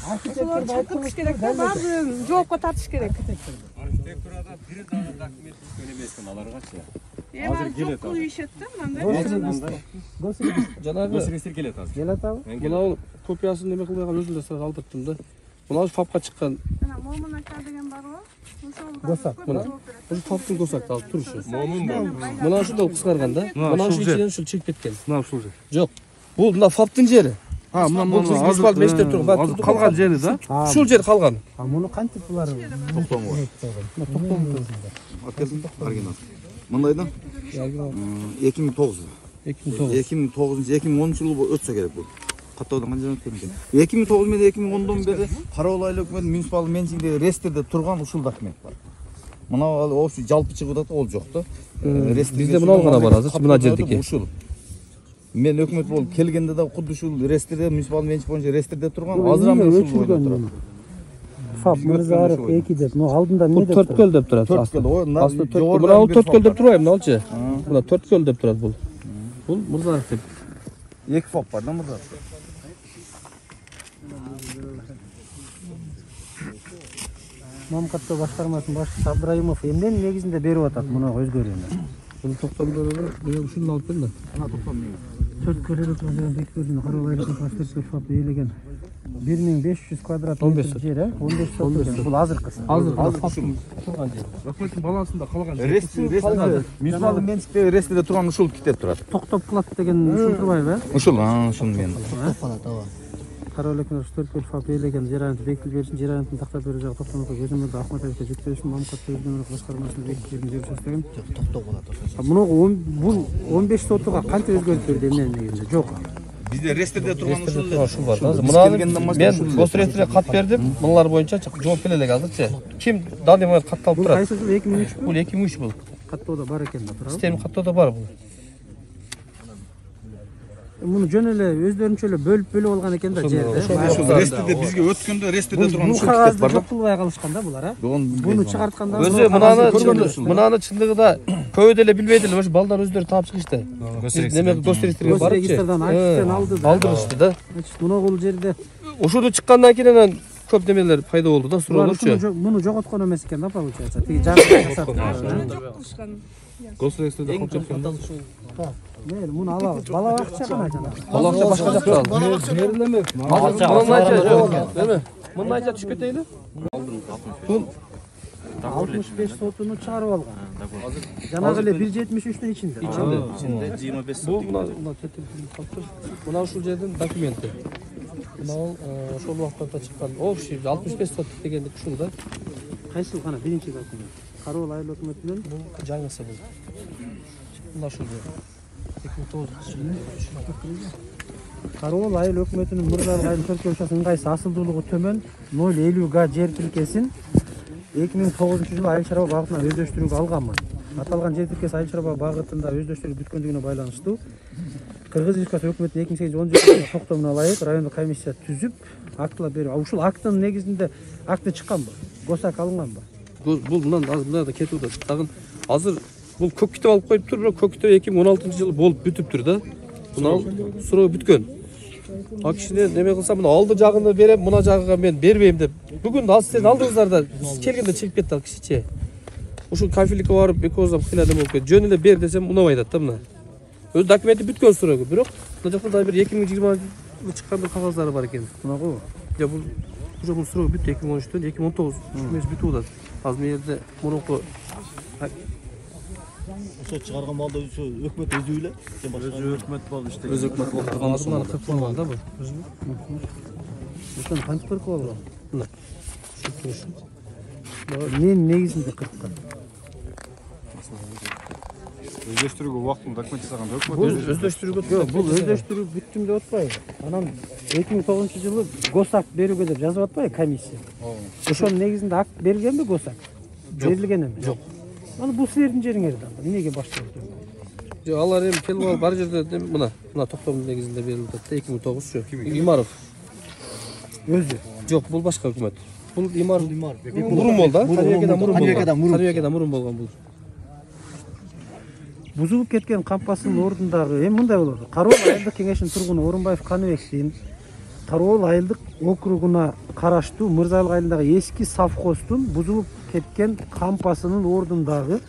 Arxitektordu aytdыңыз керек. Баарын жоопко тартыш керек. Архитектурада бир дагы документ түзгөн эмесмин аларгачы. Азыр келет. Жок кылышат да мындай. Госрегистр келет азыр. Келет абы. Мынау копиясын неме кылбай калып өзүм да алып баттым да. Мынау фапка чыккан. Мына Момун ака деген бар го. Госак. Мына. Бул фаптын госакты алып турушу. Момун бар. Мына ушундай кыскарган да. Мына ушул жерден ушул чыгып кеткен. Мына ушул жер. Жок. Бул мына фаптын жери. Мына азыр мештеп турган. Калган жери да? Ушул жер калган. Муну кантип булар? Токтому бар. Акелдин оригинал. Мындайдан 2009. 2010-жылы өтсө керек бул. Каттаудан канча өткөн экен. 2009 менен 2010дон бери Карабал айлык менен муниципалдык менчигиндеги рестерде турган ушул документ бар. Мына ошо жалпы чыгып ол жок да. Бизде мына гана бар азыр, мына жердики. Ушул. Мен өкмөт болуп келгенде да кудду ушул рестерде муниципалдык менчик боюнча рестерде турган. Азыр ам ушул турат. Фап Мырзааров 2 деп, но алдында не деп? 4 көл деп турат. 4 көл. Асты 4 көл. Мына 4 көл деп турбайбы, мыналчы? Мына 4 көл деп турат бул. Бул Мырзааров деп. 2 фап бар да Мырзааров. Мамкатты башкармасынын башчысы Абдырайымов эмненин негизинде берип атат муну өзгөрүүнү? Бул токтомдору мен ушуну алып келдим. Ана токтом мен. 4 көлөлүк бекитүүнү Карабал айлык паспорттук фап ээлеген 1500 квадрат метр жер, 15 соток. Бул азыркысы. Азыр фаптын турган жер. Өкмөттүн балансында калган жер. Рестерде муниципалдык менчикте рестерде турган ушул китеп турат. Токтоп кылат деген ушул турбайбы? Ушул, ушул мен. Карабал айлык 4 көл фап ээлеген жер айрымы бекитип беришин, жер айрымын тактап берүү жагы токтомдо Көзөмөлдө Ахматовго жүктөшүн Мамкат Өздөнөрүк башкармасынын бекитилген жер участогун токтоп болот. Мунуга бул 15 сотуга канча өзгөртүп берди эмненин негизинде? Жок. Бизде рестерде турган ушул бар да. Мына мен госрегистрге кат бердим. Мыналар боюнча жооп келе элек азырчы. Ким данный момент катталып турат? Кайсы жыл 2003 бул? Бул 2003 бул. Каттоодо бар экен да, туурабы? Система каттоодо бар бул. Муну жөн эле өздөрүнчө эле бөлүп алган экен да жерди. Ушул рестерде бизге өткөндө рестерде турган ушул китеп бар. Жок кылбай калышкан да булар, а? Буну чыгартканда өзү мынаны чындыгында көбү деле билбейт эле, ошо балдар өздөрү таап чыгышты. Неме госрегистрге барып регистрден архивден алды да. Алдырышты да. Муну бул жерде ушуну чыккандан кийин анан көп немелер пайда болду да, суроолорчу. Муну жоготкон эмес экен да, получается. Тиги жакын Жок кылышкан. Госрегистрде калып жаткан. Мейли, муну алабыз. Бала бакча гана жана. Бала бакча башка жакта ал. Берилеме? Неме? Мындайча түшүп кетейли? Бул 65 сотуну чыгарып алган. Жанагы эле 173-тün ичинде. ичинде 25 сот. Бул мына ушул жердин документи. Мына ошол убакытта чыккан. Общий 65 сот дегенди ушул да. Кайсы гана биринчи документ? Карабал айыл өкмөтүнүн бул жаңысы бул. Мына ушул жер. 2009 Карабал айыл өкмөтүнүн Мырзааров айыл төркөшөсүнүн ыңгайсы асылдуулугу төмөн 050 га жер тилкесин 2009-жылы айыл чарба багытынан өздөштүрүүгө алганмын. Аталган жер тилкеси айыл чарба багытында өздөштүрүп бүткөндүгүнө байланыштуу Кыргыз Республикасы өкмөтүнүн 2008-10 токтомуна ылайык райондук комиссия түзүп, актылар берүү. Ушул актынын негизинде акты чыкканбы? Госак алынганбы? Бул мындан да кетип атат. Дагы азыр бул көк китеп алып коюп тур, бирок көк китеп 2016-жылы болуп бүтүптүр да. Мына суроо бүткөн. А кишине неме кылса, мына алды жагын берем, мына жагыга мен бербейм деп. Бүгүн аз сен алдыңыздар да келгенде чыгып кетти ал кишичи. Ушул кафеликке барып экөөздөп кыйла деп болуп, жөн эле бер десем унабай атат да мына. Өз документи бүткөн суроо, бирок мына жакта да бир 2020 чыккан бир кагаздары бар экен. Мына го. Я бул бул суроо бүттү 2013-төн 2019 эмес бүтүп атат. Азыр мерде мурунку Ошо чыгарган балда ошо өкмөт өзү эле. Өзү өкмөт болуп иштеген. Өз өкмөт болуп турган ушуну кырып койгон да бул. Ошон кантип кырып алган? Мына. Мен негизинде кырккан. Өздөштүрүүгө убактын документ жасаган өкмөт. Өздөштүрүүгө Жок, бул өздөштүрүү бүттүм деп атпайбы? Анан 2009-жылы госак берүүгө деп жазып атпайбы комиссия? Ошонун негизинде акт берилгенби госак? Берилген эмес. Жок. Аны бул силердин жериңер да. Эмнеге башталды? Жок, алар эми келип алып бар жерде мына токтомдун негизинде берилди да 2009-чу. Имаров. Өзү. Жок, бул башка өкмөт. Бул Имаров. Мурун болду да? Карабекеден мурун болгон бул. Бузулуп кеткен кампастын ордундагы эми мындай болот. Карабал айылдык кеңешинин тургуну Орунбаев Каныбектин Таробол айылдык округуна караштуу Мырзайыл айылындагы эски совхоздун бузулуп кеткен кампасынын ордундагы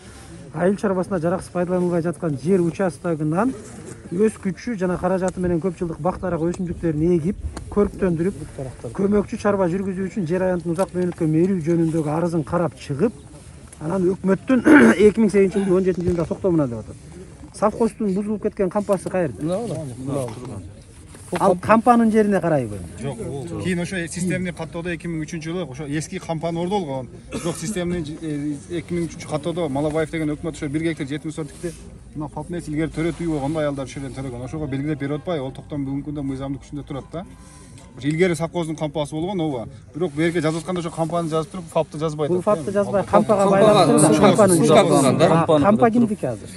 айыл чарбасына жараксыз пайдаланылбай жаткан жер участогунан өз күчү жана каражаты менен көп жылдык бак дарак өсүмдүктөрүн эгип, көрктөндүрүп, көмөкчү чарба жүргүзүү үчүн жер аянтын узак мөөнөткө берүү жөнүндөгү арызын карап чыгып, анан өкмөттүн 2008 жылдын 17 жылында токтомуна деп атат. Совхоздун бузулуп кеткен кампасы каерде? Ал кампанын жерине карайбы? Жок, кийин ошо системный каттоодо 2003-жылы ошо эски кампаны орду болгон. Бирок системный 2003 каттоодо Малабаев деген өкмөт ошо 1 гектар 70 сотикти мына фалпнес илгери төрөтүү болгондо аялдар ошол жерден төрөгөн. Ошого белгилеп берип атпайбы? Ол токтом бүгүнкү күндө мыйзамдык күчүндө турат да. Ошо илгери совхоздун кампасы болгон ооба. Бирок берке жазып атканда ошо кампаны жазып туруп, фапты жазбайт. Бул фапты жазбай кампага байланыштырып кампанын. Кампа кимдики азыр?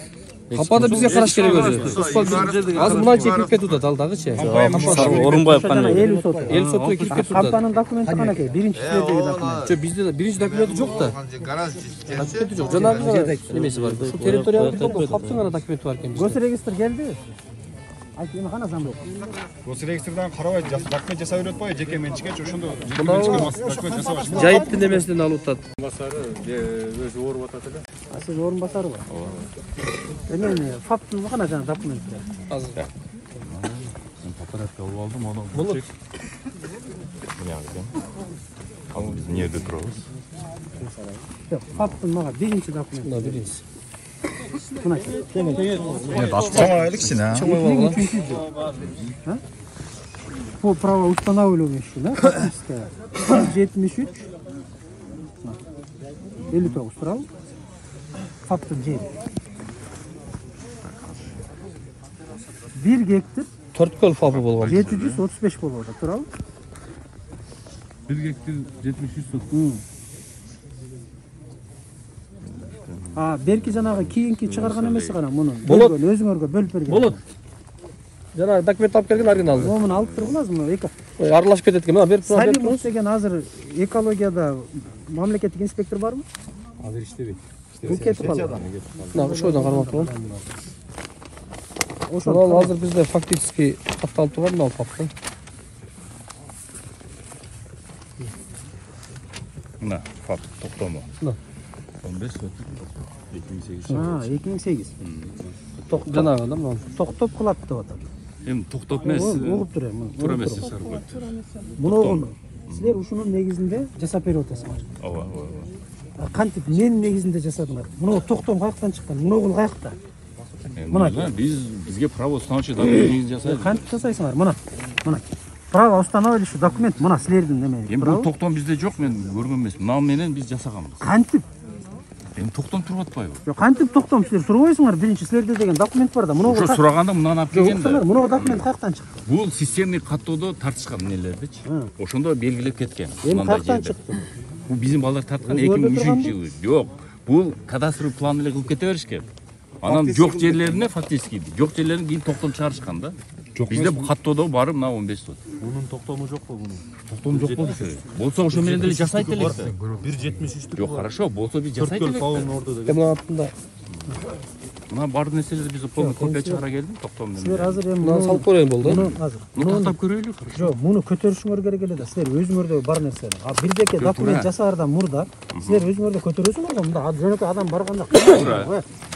Кампада бизге караш керек өзү. Азыр мына чекип кетип атат алдагычы. Орунбаев кандай? Эл сотуна кирип кетип атат. Кампанын документи канакей? Биринчи силердеги документ. Жок, бизде биринчи документи жок да. Документи жок. Жанагы немеси бар. Ушул территориялык фаптын гана документи бар экен. Госрегистр келди. Айт, эми кана замбек. Госрегистрдан карабай документ жасап берип атпайбы? Жеке менчикечи ошондо документ жасап атышты. Жайыттын немесинен алып атат. Өзү ооруп атат эле. Сиз орун басарбы? Эми фаптын кана жана документтер. Азыр. Фотография алып алдым, аны чек. Мына экен. Ал биз эмнеде турабыз? Жок, фаптын мага биринчи документ. Мына биринчи. Мына. По правоустанавливающий, да? Фактическое. 73. 59 турал. Фактын жери. 1 гектар 4 көл фабы болгон. 735 болот турал. 1 гектар 73 сот. Берки жанагы кийинки чыгарган эмеси гана муну. Болот. Өзүңөргө бөлүп берген. Болот. Жана документ алып келген оригиналды. Муну алып тургуназбы? Аралашып кетет экен. Мына берип турган. Салимов деген азыр экологияда мамлекеттик инспектор барбы? Азыр иштебейт. Бул кетип калды. Мына ошойдон кармап турган. Ошол азыр бизде фактически катталып турган мал факты. Мына факт токтому. 15 сот. 2008. 2008. Жанагы да мына. Токтоп кылат деп атат. Эми токтоп эмес. Угуп тур эми. Туура эмес жасар койт. Муну силер ушунун негизинде жасап берип атасыңар. Ооба, ооба. Кантип менин негизинде жасадыңар? Муну токтом каяктан чыккан? Муну каякта? Мына бизге правоустанавливающий документ жасайбыз. Кантип жасайсыңар? Мына. Правоустанавливающий документ мына силердин неме. Эми бул токтом бизде жок, мен көргөн эмесмин. Мына менен биз жасаганбыз. Кантип? Эми токтом туруп атпайбы? Жок, кантип токтом силер сурабайсыңар? Биринчи силерде деген документ бар да. Муну Ошо сураганда мындан алып келген да. Муну документ каяктан чыкты? Бул системный каттоодо тартышкан нелердичи. Ошондо белгилеп кеткен. Эми каяктан чыкты? Бул биздин балдар тарткан 2003-жылы. Жок. Бул кадастровый план эле кылып кете беришкен. Анан жок жерлерине фактически жок жерлерин кийин токтом чыгарышкан да. Бизде бул каттоодо бары мына 15 сот. Bunun toktому жокпу bunun? Токтом жок болчу. Болсо ошо менен деле жасайт элек. 1.73'tük. Жок, хорошо, болсо биз жасайт элек. orada da. Мына артында. Мына бар нерселерди биз полный копия чыгара келдик токтом менен. Силер азыр эми Мына салып көрөйүн болду. муну азыр. Тактап көрөлү, хорошо. Жок, муну көтөрүшүңөр керек эле да. Силер өзүңөрдө бар нерсе. Бирдеке документ жасаардан мурда силер өзүңөрдө көтөрөсүңөр го. Мында жөнөкөй адам барганда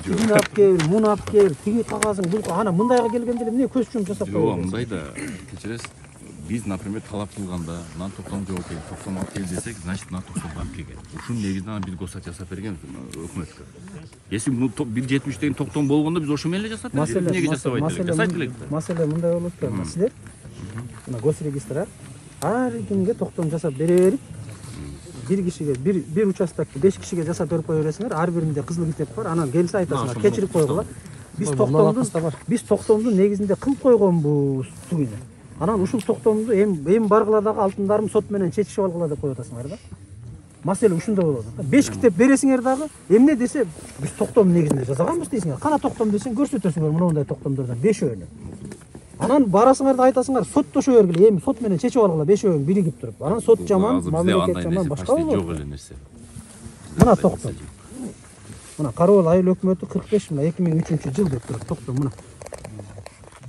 тигини алып кел, муну алып кел, тиги кагазың бул ана мындайга келгенде эле эмне көз чумуп жасап Жок, коёбуз. мындай да кечиресиз. Биз, например, талап кылганда, мына токтом жок экен, токтом алып кел десек, значит, мына токтомго алып келген. Ушунун негизинен биз госак жасап берген өкмөткө. Если бул 1.70 деген токтом болгондо биз ошо менен эле жасап бердик. Эмнеге жасабайт элек? Жасайт элек да. Маселе мындай болот да. Силер мына госрегистр ар кимге токтом жасап берип, бир кишиге бир участокты 5 кишиге жасап берип кое бересиңер. Ар биринде кызыл китеп бар. Анан келсе айтасыңар, кечирип койгула. Биз токтомду негизинде кылып койгонбуз тугуна. Анан ушул токтомду эми баргыла дагы алтындарым сот менен чечишип алгыла деп коюп атасыңар да. Маселе ушунда болот. 5 китеп бересиңер дагы, эмне десе биз токтом негизинде жасаганбыз дейсиңер. Кана токтом десең көрсөтөсүңөр мындай токтомдордон 5өөнү. Анан барасыңар да айтасыңар соттошо бергиле, эми сот менен чечип алгыла 5өөн биригип туруп. Анан сот жаман, мамлекет жаман, башка болот. Жок эле нерсе. Мына токтом. Мына Карабал айыл өкмөтү 45 мына 2003-жыл деп туруп токтом мына.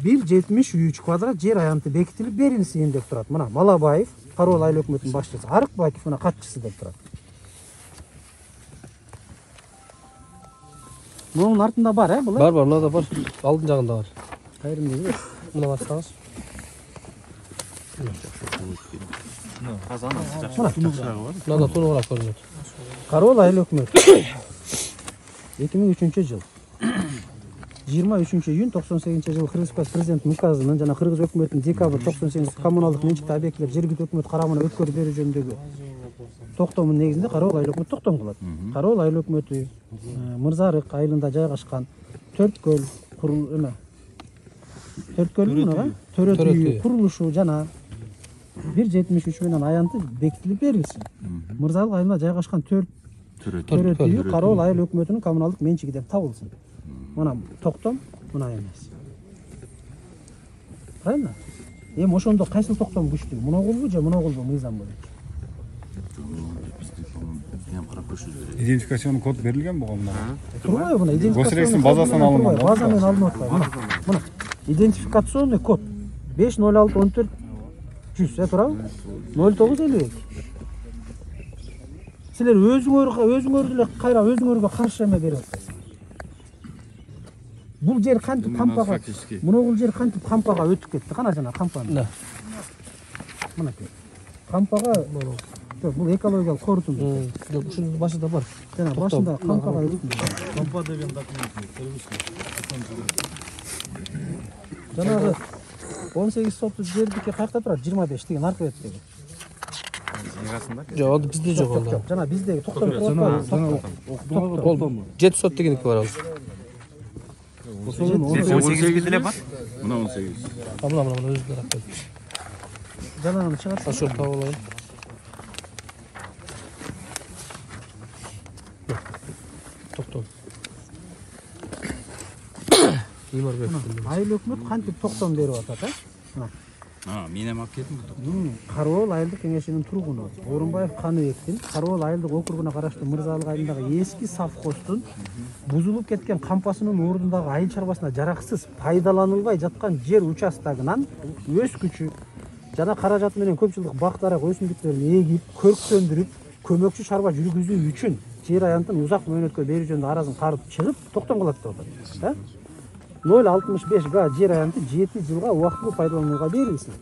1,73 kvadrat жер аянты бекитилип берилсин деп турат. Мына Малабаев, Кароол айыл өкмөтүнүн башчысы, Арыкбаков мына катчысы деп турат. Мунун артында бар, бул? Бар, мынада бар. Алдын жагында бар. Кайрымды бер. Мына баштагыз. Мынада тунугураак көрүнөт. Кароол айыл өкмөтү 2003 жыл 23 июнь 98 жыл Кыргыз президент указынын жана Кыргыз өкмөтүнүн декабрь 98 коммуналдык менчикти объектилер жергиликтүү өкмөт карамына өткөрүп берүү жөнүндөгү токтомунун негизинде Кароол айыл өкмөтү токтом кылат. Кароол айыл өкмөтү Мырзарык айылында жайгашкан Төрткөл Төрөт үйү курулушу жана 1,73 менен аянты бекитилип берилсин. Мырзарык айылында жайгашкан Төрөт үйү Кароол айыл өкмөтүнүн коммуналдык менчиги деп табылсын. Мына токтом, мына эмес. Правильно? Эми ошондо кайсыл токтом күчтүү? Мына голбу же мына голбу мыйзам боюнча? Идентификационный код берилген буга мына. Турбайбы мына идентификацион базасынан алынган. База менен алынып атпайбы? Мына идентификационный код 50614 100 турабы? 0952. Силер өзүңөр деле кайра өзүңөргө каршы эме берип атпайсыздар. Бул жер кантип кампага, мына жер кантип кампага өтүп кетти. Кана жана кампаны. Мына кампага бул экологиялык корутун. Жок, ушунун башында бар. Жана башында кампага өтүп. Кампа деген документ көрүңүзбү. Жанагы 18 соттуу жердики каякта турат? 25 деген аркы беттеги. Жок, ал бизде жок ал. Жана биздеги токтом турат. Ол 7 сот дегеники бар азыр. 18 деле бар. Мына 18. Мына өзүнө рахмет. Жанаганы чыгарса, Ошол таап алайын. Токтом. айыл өкмөт кантип токтом берип атат, Мен эми алып келдим бу. Кароол айылдык кеңешинин тургуну Орунбаев Каныбектин Кароол айылдык округуна караштуу Мырзалык айылындагы эски совхоздун бузулуп кеткен кампасынын ордундагы айыл чарбасына жараксыз пайдаланылбай жаткан жер участогунан өз күчү жана каражаты менен көп жылдык бак дарак өсүмдүктөрүн эгип, көрктөндүрүп, көмөкчү чарба жүргүзүү үчүн жер аянтын узак мөөнөткө берүү жөнүндө аразын карып чыгып токтом кылат деп атат. 0,65 га жер аянты 7 жылга убактылуу пайдаланууга берилсин.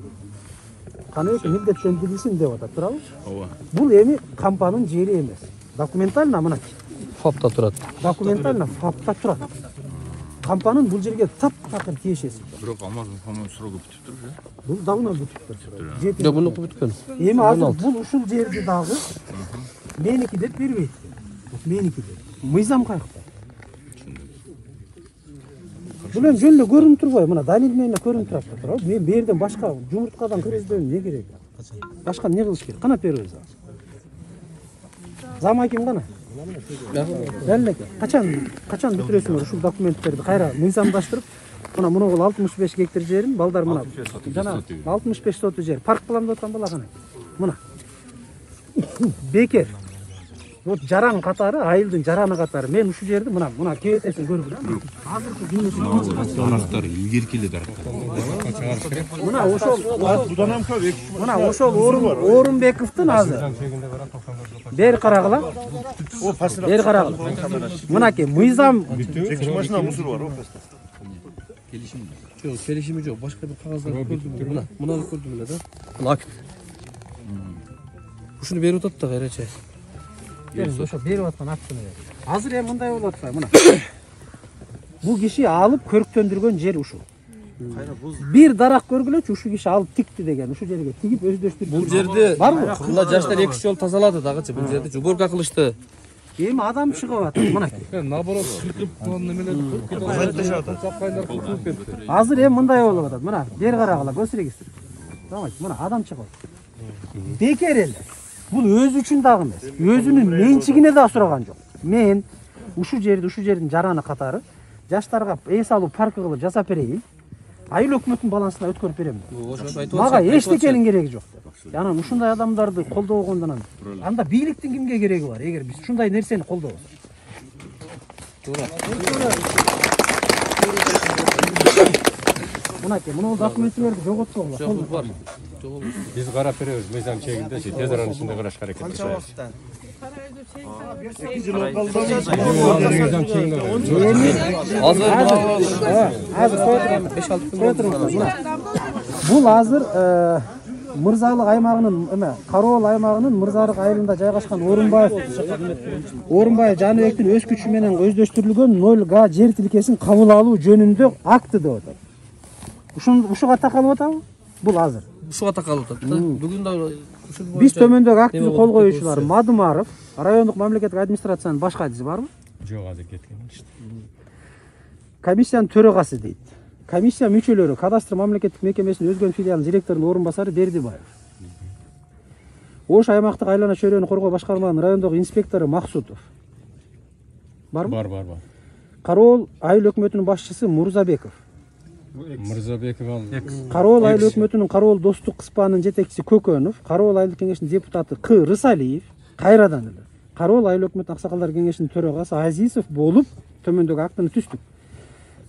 Каныбек милдеттендирилсин деп атат, туурабы? Ооба. Бул эми кампанын жери эмес. Документально мына Фапта турат. Документально фапта турат. Кампанын бул жерге таптакыр тиешеси. Бирок Алмаздын кампанын срогу бүтүп тур, Бул дагы бүтүп Жок, мунуку бүткөн. Эми азыр бул ушул жерди дагы меники деп бербейт. Меники деп. Мыйзам каякта? Бул эми жөн эле көрүнүп турбайбы? Мына далил менен көрүнүп турат, туурабы? Мен бу жерден башка жумурткадан кыргызбайм, эмне керек? Башка эмне кылыш керек? Кана беребиз азыр. Зам аким кана? Далеке. Качан бүтүрөсүңөр ушул документтерди кайра мыйзамдаштырып, мына мунугул 65 гектар жерин балдар мына жана 65 соту жер парк кылам деп аткан бала кана. Мына. Бекер. Вот жаран катары, айылдын жараны катары. Мен ушул жерди мына кебетесин көрүп. Азыркы күнү дарактар илгеркиле дарактар. мына ошол Орунбековдун азыр. Бери карагыла. Бери карагыла. Мынакей мыйзам машина мусор бар, Жок, келишими жок. Башка бир кагаздар көрдүм. Мунаны көрдүм эле да. Мына акт. Ушуну берип атат да кайрача. ошо берип аткан актыны. Азыр эми мындай болуп атпайбы? Мына. Бул киши алып көрктөндүргөн жер ушул. Бир дарак көргүлөчү ушул киши алып тикти деген, ушул жерге тигип өздөштүрүп. Бул жерди барбы? Мына жаштар 2 жол тазалады дагычы. Бул жерди уборка кылышты. Эми адам чыгып атат, мынакей. Наоборот, сыркып немелерди кылып кетти. Азыр эми мындай болуп атат. Мына бери карагыла, госрегистр. Давайте, мына адам чыгып атат. Бекер эле. Бул өзү үчүн дагы эмес. Өзүнүн менчигине да сураган жок. Мен ушул жердин жараны катары жаштарга эс алуу паркы кылып жасап берейин. Айыл өкмөттүн балансына өткөрүп берем. Мага эчтекенин кереги жок. Анан ушундай адамдарды колдогондон анда бийликтин кимге кереги бар? Эгер биз ушундай нерсени колдобосок. Мынакей, мына документтерди жоготпогула. Жоқ, бар. Biz qarab beremiz meydan çekildi. Tez aranın içinde qarash hareket etamiz. Бул азыр мырзалык аймагынын Кароол аймагынын мырзалык айылында жайгашкан Орунбаев Жаныбектин өз күчү менен көздөштүрүлгөн 0 га жер тилкесин кабыл алуу жөнүндө акты деп атат. Ушуга такалып атабы? Бул азыр. Ушуга такалып атат да. Бүгүн да Биз төмөндөгү актты кол коюучулар Мадумаров, райондук мамлекеттик администрациянын баш катчысы барбы? Жок, азыр кеткен işte. Комиссиянын төрагасы дейт. Комиссия мүчөлөрү кадастр мамлекеттик мекемесинин Өзгөн филиалынын директорунун орун басары Бердибаев. Ош аймактык айлана чөйрөнү коргоо башкарманын райондогу инспектору Максутов. Барбы? Бар. Кароол айыл өкмөтүнүн башчысы Мурзабеков. Мырзабеков ал. Кароол айыл өкмөтүнүн Кароол достук кыспанынын жетекчиси Көкөнов, Кароол айылдык кеңешинин депутаты К. Рысалиев, кайрадан эле Кароол айыл өкмөт аксакалдар кеңешинин төрагасы Азизов болуп төмөндөгү актыны түздүк.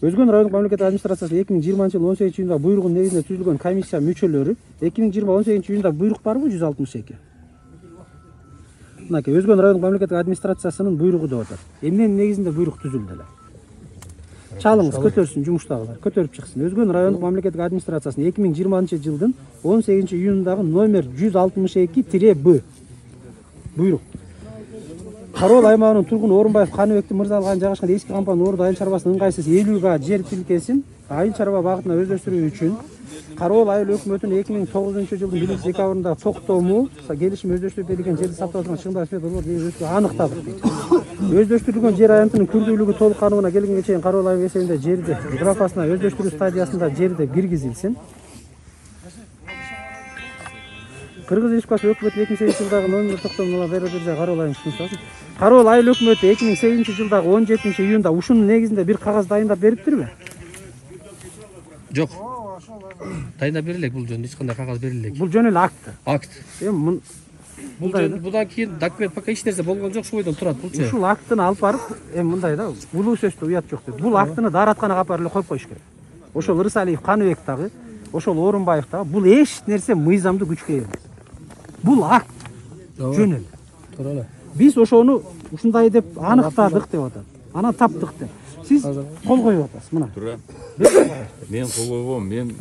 Өзгөн райондук мамлекеттик администрациясы 2020 жыл 18 июнда буйругунун негизинде түзүлгөн комиссия мүчөлөрү 2020 18 июнда буйрук барбы 162. Мынакей Өзгөн райондук мамлекеттик администрациясынын буйругу деп атат. Эмненин негизинде буйрук түзүлдү эле. Чалыңыз көтөрсүн жумуштагылар, көтөрүп чыксын. Өзгөн райондук мамлекеттик администрациясынын 2020 жылдын 18 июндагы номер 162-Б буйрук. Кароол аймагынын тургуну Орунбаев Каныбектин мырзалык айылында жайгашкан эски кампанын орду айыл чарбасынын ыңгайсыз 50 га жер тилкесин айыл чарба багытына өздөштүрүү үчүн Кароол айыл өкмөтүнүн 2009 жылдын 1 декабрында токтому келишим өздөштүрүп берилген жерди сактоочунун чыгымдары сметаларды аныктадык. Өздөштүрүлгөн жер аянтынын күрдүүлүгү толук каныбына келгенге чейин Кароол айыл эсебинде жерди графасына өздөштүрүү стадиясында жерди киргизилсин. Кыргыз Республикасы өкмөтү 2008 жылдагы номер токтомуна берилген Кароол айылын түшүнсөз. Кароол айыл өкмөтү 2008 жылдагы 17 июнда ушунун негизинде бир кагаз дайындап бериптирби? Жок. Дайындап берилек бул жөнүндө эч кандай кагаз берилек. Бул жөн эле акт. Акт. Эми Будан кийин документ пока эч нерсе болгон жок, ушул бойдон турат булчу. Ушул актыны алып барып, эми мындай да, улуу сөздө уят жок деп. Бул актыны дааратканага алып барып эле коюп коюш керек. Ошол Рысалиев Каныбек дагы, ошол Орунбаев дагы бул эч нерсе мыйзамдуу күчкө ээ эмес. Бул акт. Жөн эле. Туура эле. Биз ошону ушундай деп аныктадык деп атат. Анан таптык деп. Сиз кол коюп атасыз мына. Туура. Мен кол койгом, мен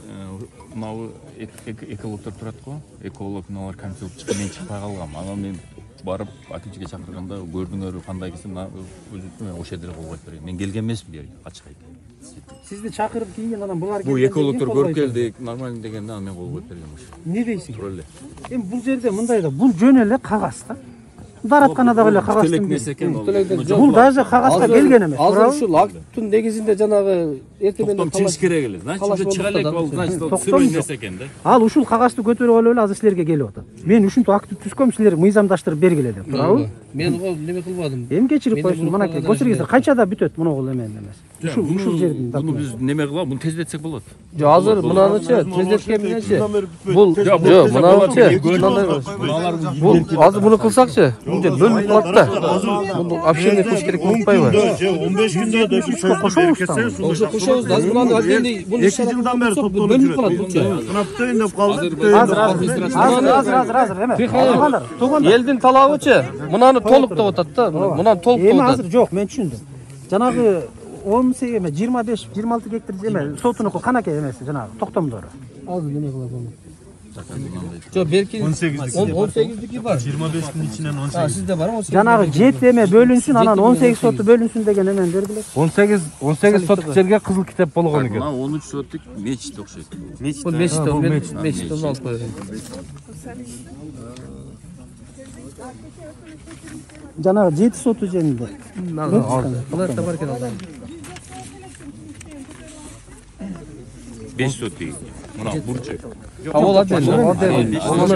мынау экологдор турат го. Эколог мыналар комиссия болуп чыкты, мен чыкпай калгам. Анан мен барып акимчиге чакырганда көрдүңөрбү кандай кесе өзүм ошол жерде кол коюп берем. Мен келген эмесмин бери, ачык айтайын. Сизди чакырып кийин анан булар Бул экологдор көрүп келди, нормально дегенде анан мен кол коюп бергем ошо. Не дейсиң? Туура эле. Эми бул жерде мындай да, бул жөн эле кагаз да. Даратканадагы эле кагаздын бул даже кагазга келген эмес. Азыр ушул акттын негизинде жанагы Токтом чыгыш керек эле. Значит, уже чыга элек бол, значит, сырой нерсе экен да. Ал ушул кагазды көтөрүп алып эле азыр силерге келип атат. Мен ушинтип акты түзгөм, силер мыйзамдаштырып бергиле деп, туурабы? Мен го неме кылбадым. Эми кечирип койсун, мынакей, көчүргүздөр кайчада бүтөт моногул эмен эмес. Ушул жердин Буну биз неме кылабыз? Буну тездетсек болот. Жок, азыр мынанычы тездеткен мененчи. Бул жок, мынанычы. Бул азыр буну кылсакчы, бул жер бөлүнүп калат да. Буну общение кылыш керек болуп атпайбы? 15 күндө да Ошо кошобуз да. Азыр мунаны отдельный бул 2 жылдан бери бөлүнүп калат булчу. Мына бүтөйүн деп калды. Азыр эме. Элдин талабычы мунаны толук деп атат да. Мунаны толук деп Эми атат. азыр жок, мен түшүндүм. Жанагы 18 эме 25-26 гектар эме сотунуку канакей эмес жанагы токтомдору. Азыр неме кылат аны? Жок, берки 18дики бар. 25-тин ичинен 18. Сизде бар 18. Жанагы 7 эме бөлүнсүн, анан 18 соту бөлүнсүн деген эмен бергиле. 18 сотук жерге кызыл китеп болгон экен. Мына 13 сотук мечит окшойт. Бул мечиттен алып койгон. Жанагы 7 соту жеринде. Булар да бар экен алда. 5 сот дейт. Мына бурчу. Ол отдельно. Ал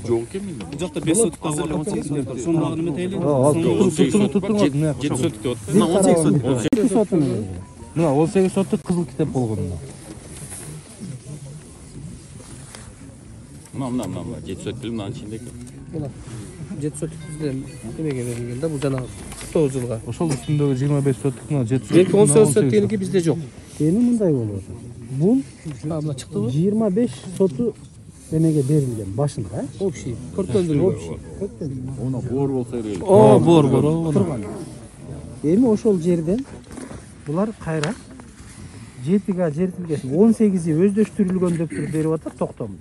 жок экен менде. Бул жакта 5 сотук азыр 18 сотук бар. Сонун неме тейли. 7 сотук деп атат. Мына 18 сотук. 7 соту. Мына 18 соттук кызыл китеп болгон. Мына 7 сотук деле мынанын ичинде экен. Мына 7 сотук бизде немеге берилген да, бул жанагы 9 жылга. Ошол үстүндөгү 25 соттук мына 7 Берки 18 сотук дегенки бизде жок. Эми мындай болуп атат. Бул мына чыктыбы? 25 соту эмеге берилген башында, Общий. Көрттөндүргөн. Ona bor bolsa керек. О, бор. турган. Эми ошол жерден булар кайра 7га жер тилкесин 18и өздөштүрүлгөн деп туруп берип атат токтомду.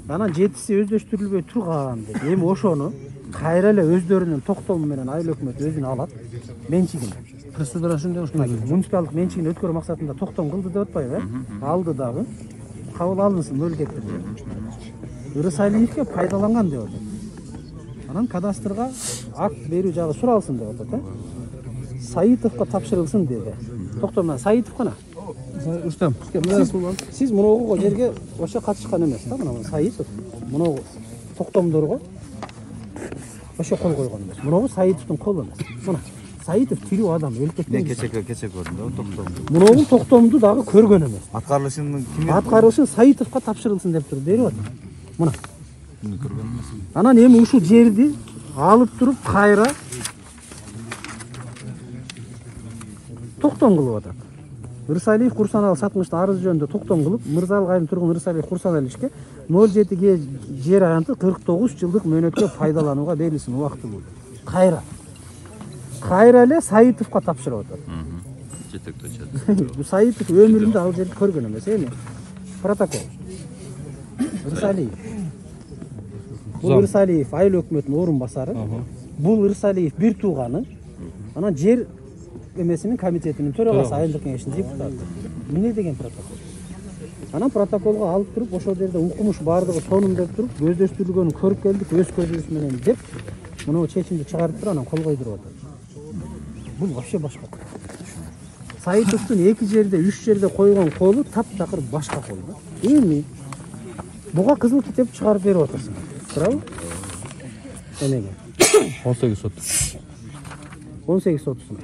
Анан 7си өздөштүрүлбөй турган деп. Эми ошону кайра эле өздөрүнүн токтому менен айыл өкмөтү өзүнө алат. Менчигин. Пресудурашында ушундай. Муниципалдык менчигин өткөрүү максатында токтом кылды деп атпайбы? Алды дагы. Кабыл алынсын 0 гектар жер. Ырысалиевке пайдаланган деп атат. Анан кадастрга акт берүү жагы суралсын деп атат. Саитовго тапшырылсын деди. Токтомдон Саитов кана. Рустам. Сиз муногу жерге ошо катышкан эмес да, мына Саитов. Муногу токтомдорго ошо кол койгон эмес. Муногу Саитовдун колу эмес. Мына Саитов тирүү адам өлүп кеткен. Кече көрдүм да токтомду. Муногу токтомду дагы көргөн эмес. Аткарылышын ким Аткарылышын Саитовго тапшырылсын деп туруп берип атат. Мына. көргөн эмес? Анан эми ушул жерди алып туруп кайра токтом кылып атат. Ырысалиев Курсаналы сатмыштын арызы жөнүндө токтом кылып, Мырзалык айылынын тургуну Ырысалиев Курсаналиевке 07 ге жер аянты 49 жылдык мөөнөткө пайдаланууга берилсин убактылуу. Кайра эле Саитовго тапшырып атат. Бул Саитов өмүрүндө ал жерди көргөн эмес эми. Протокол. Ырысалиев. Бул Ырысалиев айыл өкмөтүнүн орун басары. Бул Ырысалиев бир тууганы. Анан жер эмесинин комитетинин төрагасы айылдык кеңешинин депутаты. Эмне деген протокол? Анан протоколго алып туруп ошол жерде укмуш бардыгы сонун деп туруп өздөштүрүлгөнүн көрүп келдик, өз көзүбүз менен деп мына чечимди чыгарып туруп анан кол койдуруп атат. Бул вообще башка. Саитовдун 2 жерде, 3 жерде койгон колу таптакыр башка кол да. Эми буга кызыл китеп чыгарып берип атасың. Туурабы? Эмеге? 18 сот. 18 сотусуна.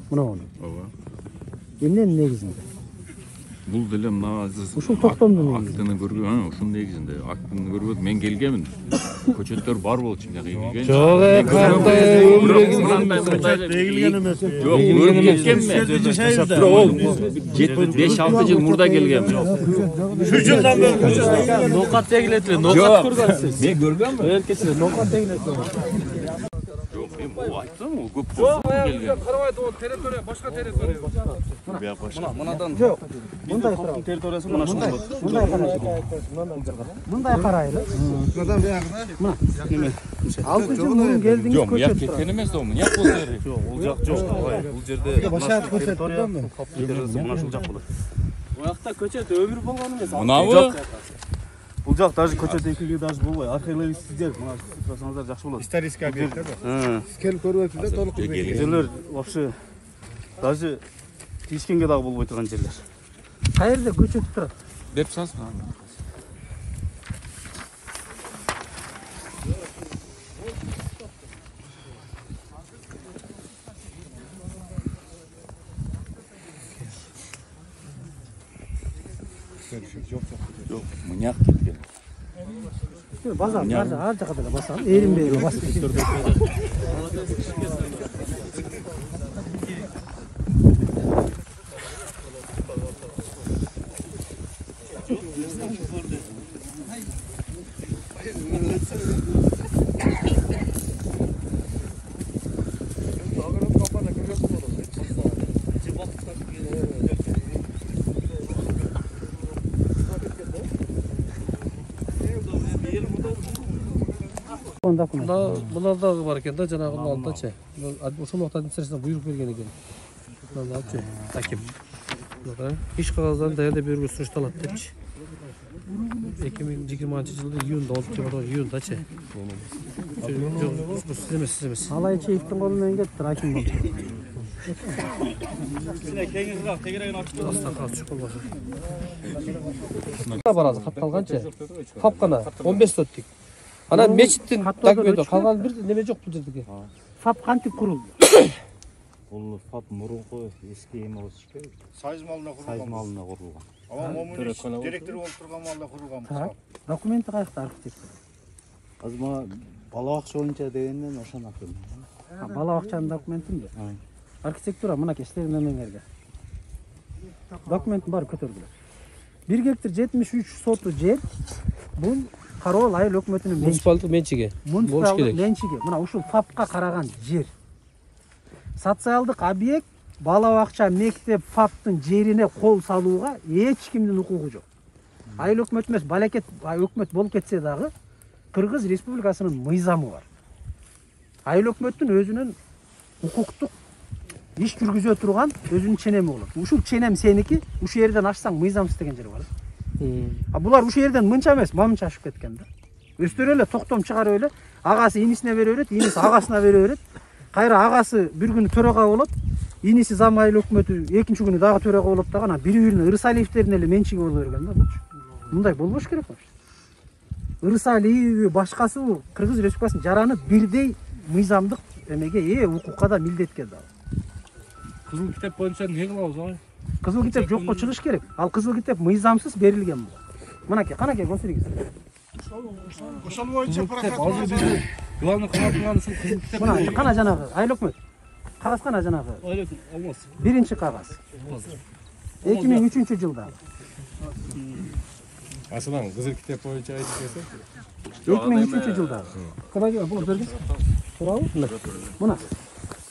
Мына оны. Эмненин негизинде? Бул деле мына Ушул токтомдун негизинде. актыны көргөн, ушунун негизинде. Актыны көргөт мен келгенмин. Көчөттөр бар болчу мына келген. Жок, Эгилген эмес. Жок, көрүп кеткенми? 5-6 жыл мурда келгем. Şu жылдан бери Нокат тегилет эле, нокат көргөнсүз. Мен көргөнмүн. Эркечилер нокат тегилет. Жок, мен бул айттым, ол көп келген. Карабайт, ол территория, башка территория. Жок. Мындай турабы. territoriyasi mana shu. Мындай карайлы. Мындай карайлы. Мына. Неме? 6 жыл мурун келдиңиз Жок, мыяк көчөт. кеткен эмес да, мыяк болсо керек. Yo'q, u yoq yo'q. Бұл жерде mana shu жақ bo'ladi. Буякта көчөт өмүр болгон эмес. Мынабы? Бұл жақ даже көчөт экиге даже болбой. Археологический мына сұрасаңыздар жақсы болады. Исторический объект да. Келип көрүп өтүп толук жерлер вообще даже тиишкенге дагы болбой турган жерлер. Каерде көчөт турат? Деп салсын. Жок, мыняк кеткен. Базар, ар жака деле басам. Эринбей эле басып кетет. Bunlar da var eкен да, жанагынын алдындачы. Ошол убакта администрациядан буйрук берген экен. Мына алчы, таким. Иш кагаздан даярдап берүүгө сунушталат депчи. 2020-жылдын июнда, 10-жылдын июндачы. Жок, сиз эмес. Алайчиевдин колу менен кетти, аким болду. Баразы катталганчы. Капкана 15 сот дейт. Анан мечиттин документи калган бир неме жок бул жердеги. ФАП кантип курулду? Бул ФАП мурунку эски эме болуш керек. Сайыз малына курулган. Сайыз малына курулган. Ава момун директор болуп турган малда курулган. Так. Документи каякта архитектор? Азма бала бакча боюнча дегенден ошону акырмын. Бала бакчанын документинби? Архитектура мынакей силердин эмеңерге. Документтин баары көтөрүлгүлө. 1 гектар 73 соту жер бул Кара-Бул айыл өкмөтүнүн Муниципалдык менчиги. Болуш керек. менчиги. Мына ушул ФАПка караган жер. Социалдык объект, бала бакча, мектеп, ФАПтын жерине кол салууга эч кимдин укугу жок. Айыл өкмөт эмес, балекет өкмөт болуп кетсе дагы Кыргыз Республикасынын мыйзамы бар. Айыл өкмөттүн өзүнүн укуктук иш жүргүзө турган өзүнүн ченеми болот. Ушул ченем сеники, ушул жерден ашсаң мыйзамсыз деген жер бар. А булар ушул жерден мынча эмес, мамынча ашып кеткен да. Өстөрө эле токтом чыгарып эле, агасы инисине бере берет, иниси агасына бере берет. Кайра агасы бир күнү төрага болот, иниси зам айыл өкмөтү экинчи күнү дагы төрага болот дагы, ана бири-биринин Ырысалиевтердин эле менчиги боло берген да. Мындай болбош керек вообще. Ырысалиев башкасы бул Кыргыз Республикасынын жараны бирдей мыйзамдык эмеге укукка да милдетке да. Кызыл китеп боюнча эмне кылабыз ага? Кызыл китеп жокко чыгыш керек. Ал кызыл китеп мыйзамсыз берилген бул. Мынакей, канакей көтөрүңүз. Ошол боюнча Азыр главный кызмат ушул кызыл китеп. Мына кана жанагы айыл өкмөт. Кагаз кана жанагы. Алмаз. Биринчи кагаз. 2003-жылда. Асылан кызыл китеп боюнча айтып келсе. 2003-жылда. Канакей бул бердиңиз. Туурабы? Мына.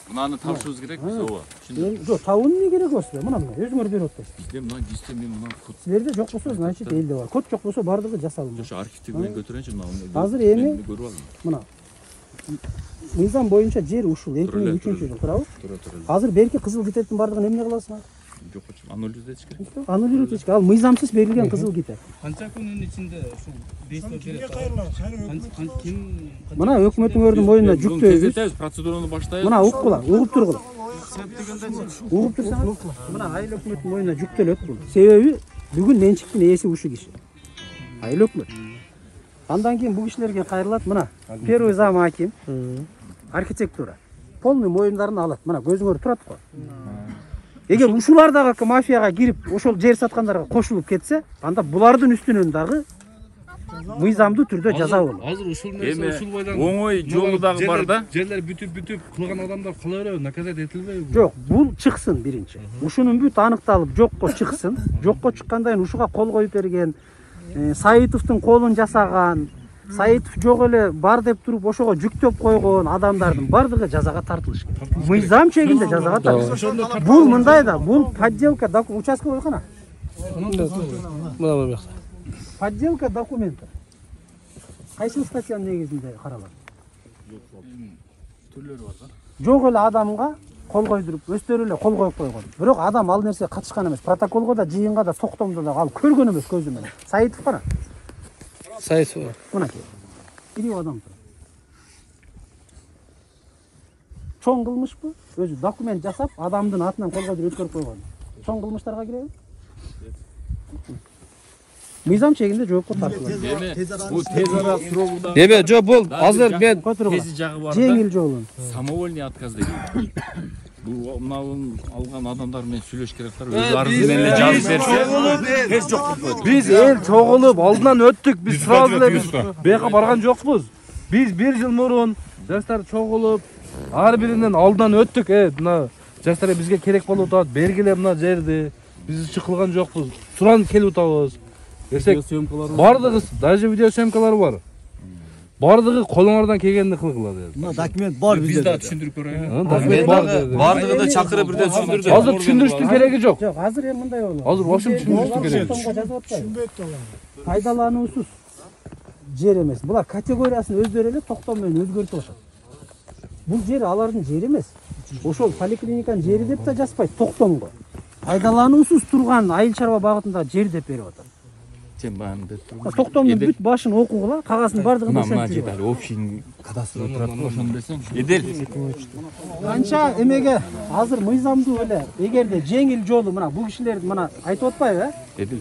Мынаны тапшырыбыз керек биз ооба. Жок, табуун эмне керек болсо, мына өзүңөр берип атпайсыз. Бизде мына дисте мен мына код. Силерде жок болсо, значит элде бар. Код жок болсо бардыгы жасалынды. Ошо архивти менен көтөрөйүнчү мына. Азыр эми көрүп алдым. мына мыйзам боюнча жер ушул 2003-жыл, туурабы? Туура. Азыр берки кызыл китептин бардыгын эмне кыласыңар? Жок, аннулировать керек. Аннулировать керек. Ал мыйзамсыз берилген кызыл китеп. Канча күнүн ичинде ушул действие берет? Ким Мына өкмөтүңөрдүн мойнуна жүктөйбүз. Процедураны баштайбыз. Мына уккула, угуп тургула. Угуп турсаңыз, мына айыл өкмөттүн мойнуна жүктөлөт бул. Себеби бүгүн менчиктин ээси ушул киши. Айыл өкмөт. Андан кийин бул кишилерге кайрылат. Мына первый зам аким, архитектура. Полный моюндарын алат. Мына көзүңөр турат го. Эгер ушулар дагы мафияга кирип, ошол жер саткандарга кошулуп кетсе, анда булардын үстүнөн дагы мыйзамдуу түрдө жаза болот. Азыр ушул нерсе ушул бойдон оңой жолу дагы бар да. Жерлер бүтүп кылган адамдар кыла береби, наказать этилбейби? Жок, бул чыксын биринчи. Ушунун бүт аныкталып жокко чыксын. Жокко чыккандан кийин ушуга кол коюп берген, Саитовдун колун жасаган, Саитов жок эле бар деп туруп ошого жүктөп койгон адамдардын бардыгы жазага тартылыш керек. Мыйзам чегинде жазага тартылыш. Бул мындай да, бул подделка участка койгона. Мына бу жакта. Подделка документа. Кайсы статьянын негизинде каралат? түрлөрү бар да. Жок эле адамга кол койдуруп, өздөрү эле кол коюп койгон. Бирок адам ал нерсе катышкан эмес. Протоколго да, жыйынга да, токтомдо да ал көргөн эмес көзү менен. Саитов кана? Саитов. Мынакей. Ири адам тур. Чоң кылмышпы? Өзү документ жасап, адамдын атынан кол койдуруп өткөрүп койгон. Чоң кылмыштарга киреби? Мыйзам чегинде жоопко тартылат. Бул тез ара суроолуда. Эме, жок, бул азыр мен Тези жагы бар да. Жеңил жолун. Самовольный отказ деген. Бул мынау алган адамдар менен сүйлөш керек бар. Өз арызы менен жазып берсе, тез жок болот. Биз эл чогулуп алдынан өттүк. Биз сразу эле биз бияка барган жокпуз. Биз 1 жыл мурун жаштар чогулуп, ар биринен алдынан өттүк. Мына жаштар бизге керек болуп атат. Бергиле мына жерди. Биз чыкылган жокпуз. Суранып келип атабыз. Десек, бардыгы, даже видеосъемкалары бар. Бардыгы колуңардан келгенди кылгыла деди. Мына документ бар Биз да түшүндүрүп көрөйүн. Документ бар деди. Бардыгы да чакырып бирден түшүндүрдү. Азыр түшүндүрүштүн кереги жок. Жок, азыр эми мындай болот. Азыр вообще түшүндүрүштүн кереги жок. Түшүнбөйт да. Пайдалануусуз жер эмес. Булар категориясын өздөрү эле токтом менен өзгөртүп алышат. Бул жер алардын жери эмес. Ошол поликлиниканын жери деп да жазбайт токтомго. Пайдалануусуз турган айыл чарба багытындагы жер деп берип атат. Сен бааны деп тур. Токтомдун бүт башын окугула, кагаздын бардыгын Мына жетали общий кадастр турат, ошону берсең. Эдел. Канча эмеге азыр мыйзамдуу эле, эгерде жеңил жолу мына бул кишилер мына айтып атпайбы,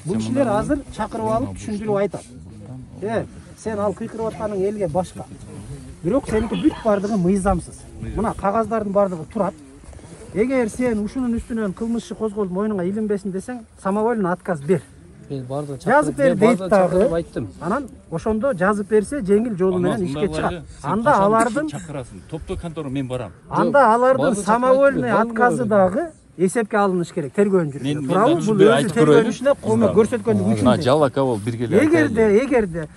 Бул кишилер азыр чакырып алып түшүндүрүп айтат. Сен ал кыйкырып атканың элге башка. Бирок сеники бүт бардыгы мыйзамсыз. Мына кагаздардын бардыгы турат. Эгер сен ушунун үстүнөн кылмыш козголуп мойнуңа илинбесин десең, самовольный отказ бер. Мен бардыгы жазып бер дейт дагы. Айттым. Анан ошондо жазып берсе жеңил жолу менен ишке чыгат. Анда алардын чакырасың. Топтоо контора мен барам. Анда алардын самовольный отказы дагы эсепке алыныш керек тергөө жүрүшүнө. Мен Туурабы? дагы Бул ушундай өзү айтып тергөө көрөйүн. ишине көмөк көрсөткөндүк үчүн. Мына жалака бол биргеле. Эгерде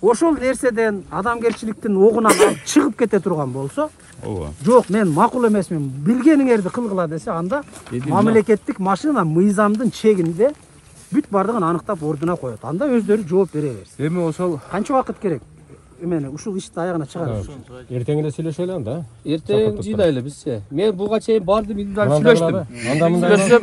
ошол нерседен адамгерчиликтин огунан чыгып кете турган болсо, Ооба. жок мен макул эмесмин, билгениңерди кылгыла десе, анда мамлекеттик машина мыйзамдын чегинде бүт бардыгын аныктап ордуна коет. Анда өздөрү жооп бере берсин. Эми ошол Канча убакыт керек? Эмени ушул ишти аягына чыгарыш. Эртең эле сүйлөшөлү анда. Эртең жыйнайлы бизче. Мен буга чейин бардым, индиалып сүйлөштүм. Анда мында Сүйлөшсөм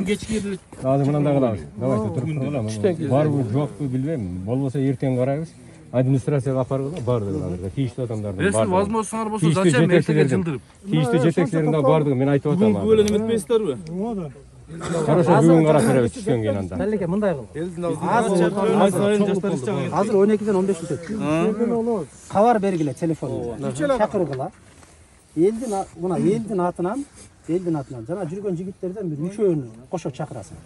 азыр мындай кылабыз. Давайте туруп тургула. Барбы жокпу билбейм. Болбосо эртең карайбыз. Администрацияга апаргыла бардыгын азырга. Тийиштүү адамдардын Эсил бардыгы. возможностуңар болсо зачем эртеге жылдырып? Тийиштүү жетекчилердин да бардыгы мен айтып атам. Бүгүнкү эле неметпейсиздерби? Хорошо, бүгүн карап беребиз түшкөн кийин анда. Мелеке мындай кыл. Азыр Азыр 12-ден 15 өтөт. Кабар бергиле телефонуна. Чакыргыла. Элдин атынан жана жүргөн жигиттерден бир үчөөнү кошо чакырасың.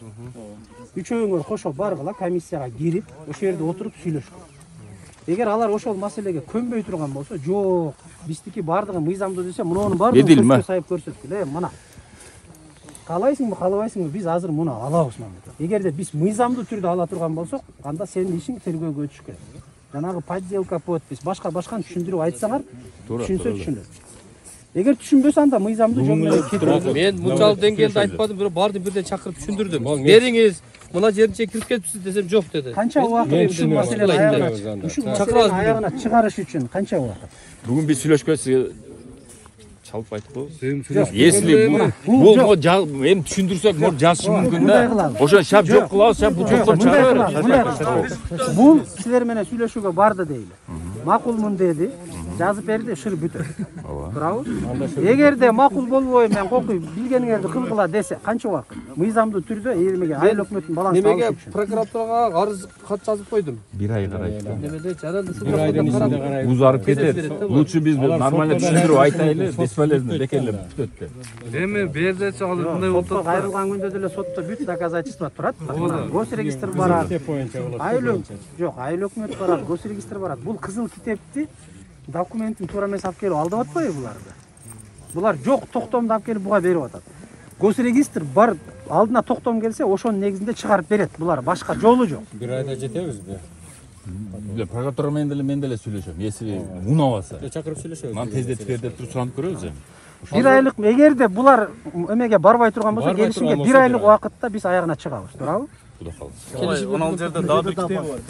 Үчөөңөр кошо баргыла, комиссияга кирип, ошол жерде отуруп сүйлөшкүлө. Эгер алар ошол маселеге көнбөй турган болсо, жок, биздики бардыгы мыйзамдуу десе, мунунун бардыгын көзгө сайып көрсөткүлө. Мына. Каалайсыңбы, каалабайсыңбы, биз азыр муну алабыз мамлекет. Эгерде биз мыйзамдуу түрдө ала турган болсок, анда сенин ишиң тергөөгө өтүш керек. Жанагы подделка, подпись, башка-башканы түшүндүрүп айтсаңар, түшүнсө түшүнөт. Эгер түшүнбөсө анда мыйзамдуу жол менен кетирип. мен мынчалык деңгээлде айтпадым, бирок барды бирден чакырып түшүндүрдүм. Бериңиз, мына жеринче кирип кетипсиз десем жок деди. Канча убакыт ушул маселени аягына чыгарыш үчүн канча убакыт? Бүгүн биз сүйлөшпөйсүз чалып айтып коебуз. Если бул эми түшүндүрсөк, может жазышы мүмкүн да. Ошо шап жок кылабыз, шап бул жоктор чыгарабыз. Бул кишилер менен сүйлөшүүгө барды дейли. Макулмун деди, жазып берди, ушул бүтөт. Туурабы? Эгерде макул болбой, мен кокуй билгениңерди кылгыла десе, канча убакыт? Мыйзамдуу түрдө элмеге айыл өкмөттүн балансын алыш Немеге үчүн. прокуратурага арыз кат жазып койдум. Бир ай карайт. Немеде жаран ушул Bir aydan içinde karayip. Узарып кетет. Лучше биз нормально түшүндүрүп айтайлы, бесполезно бекерлеп бүтөт. Эми бердечи ал мындай болуп Сотто кайрылган күндө деле сотто бүт доказательство турат. Госрегистр барат. Айыл өкмөт барат, госрегистр барат. Бул кызыл китепти документин туура эмес алып келип алдап атпайбы буларды? Булар жок токтомду алып келип буга берип атат. Госрегистр бар алдына токтом келсе, ошонун негизинде чыгарып берет. Булар башка жолу жок. Bir ayda жетебизби? Прокуратура мен деле сүйлөшөм. Если унабаса, Чакырып сүйлөшөбүз. ман тездетип бер деп туруп суранып көрөбүз эми. Bir айлык эгерде булар эмеге барбай турган болсо, келишимге bir айлык убакытта биз аягына чыгабыз, туурабы? Куда калды? Келишим 16 жерде дагы да китеби бар.